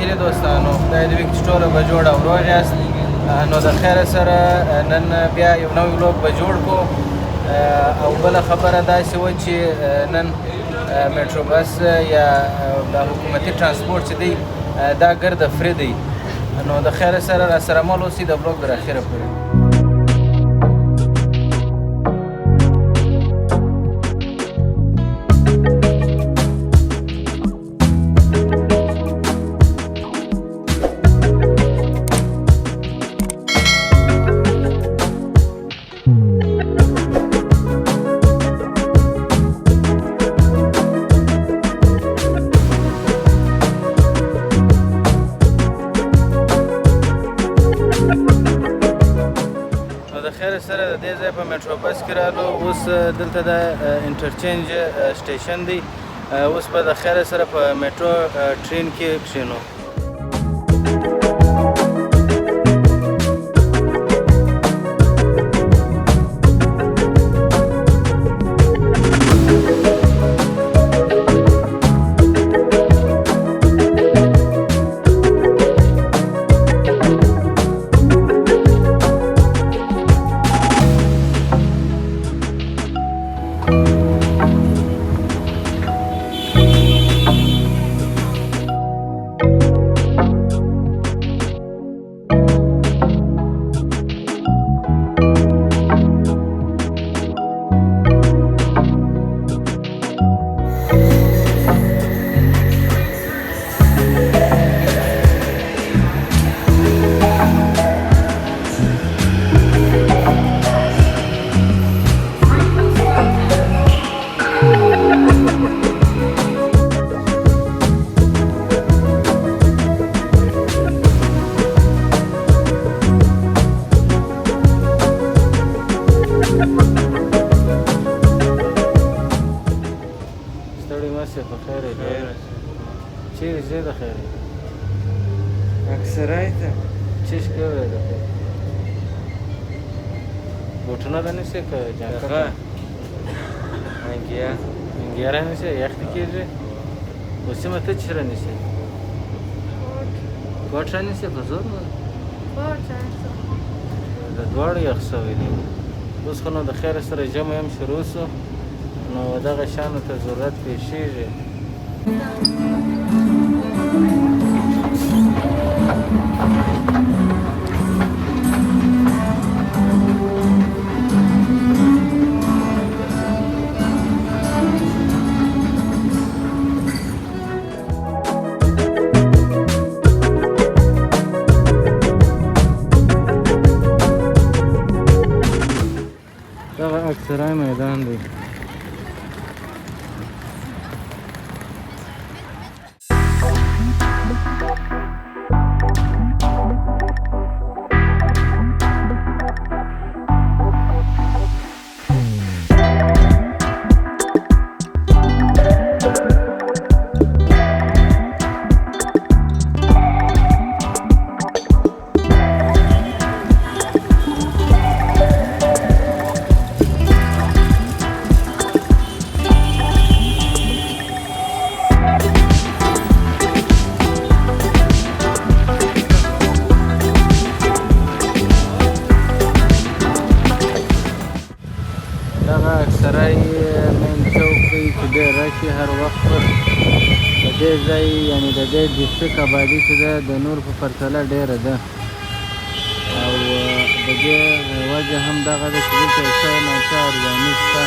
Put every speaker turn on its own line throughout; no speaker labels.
داخلي دوستانو خدای دې وکړي چې ټوله به جوړ او روغ یاست. نو د خیره سره نن بیا یو نوی لوب به جوړ کړو او بله خبره داسې وه چې نن میټرو بس یا د حکومتي ترانسپورټ چې دی دا ګرده فری دی. نو د خیره سره راسره مل اوسئ د بلاګ تر اخره پورې. سره د دې ځای په میټرو بس کې رالو. اوس دلته د انټرچینج سټیشن دی. اوس به د خیره سره په میټرو ټرین کې کښینو. چیرې ځې د خیر
اکسرای ته
چیش کوې د خیر بوټونه رانیسې که جاکټ انګیا رانیسې یخ دې کېږي. وسیمه ته چې رانیسې کوټ رانیسې په زور د دواړو یخ سوی دی. اوس خو نو د خیر سره جمع هم شروع سو نو دغه شیانو ته ضرورت پیښیږي. دغه اکسرای میدان دی. اکسرای مین چوک دی چې ډېر راشي هر وخت پر د دې ځای یعنې د دې ډسټرک آبادي چې ده د نور په پرتله ډېره ده او د دې وجه هم دغه ده چې دلته یو څه ناڅه ارزاني شته.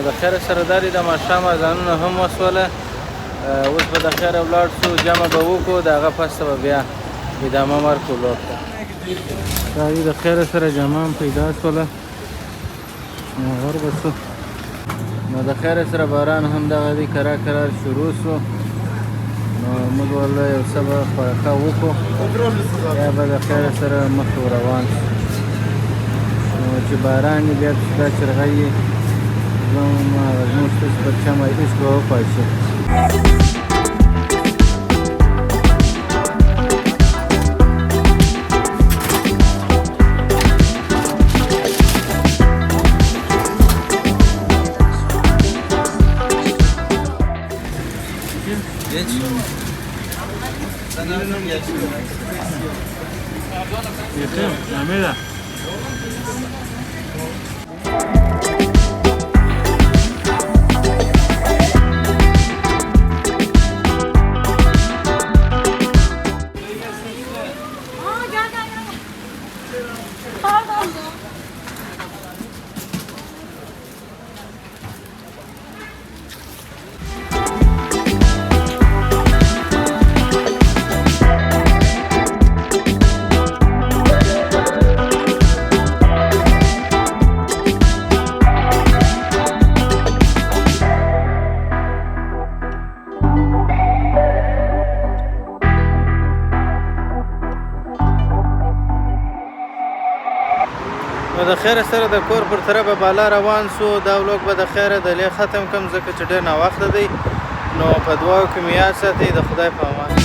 د خیر سره داري د ماښام اذانونه هم وسوله. اوس به د خیره ولاړ شو جمع به وکړو د هغه پسته به بیا ادامه ورکړو لور ته. داري د خیره سره جمع هم پیدا شوله نو غر به شو. د نو د خیر سره باران هم دغه دی کرار شروع سو نو موږ والله یو څه به خوراکه وکړو بیا به د خیر سره مخکې روان شو نو چې باران یې بیا چې دا چرغۍ یې زموږ ستاسو پر چمه ایس به وپاشي
Mira.
نو د خیر سره د کور پر طرفه بالا روان سو دا ولوګ به د خیر د لې ختم کم ځکه چې ډېر ناوخته دی نو په دعاو کې مې یاد ساتئ د خدای په امان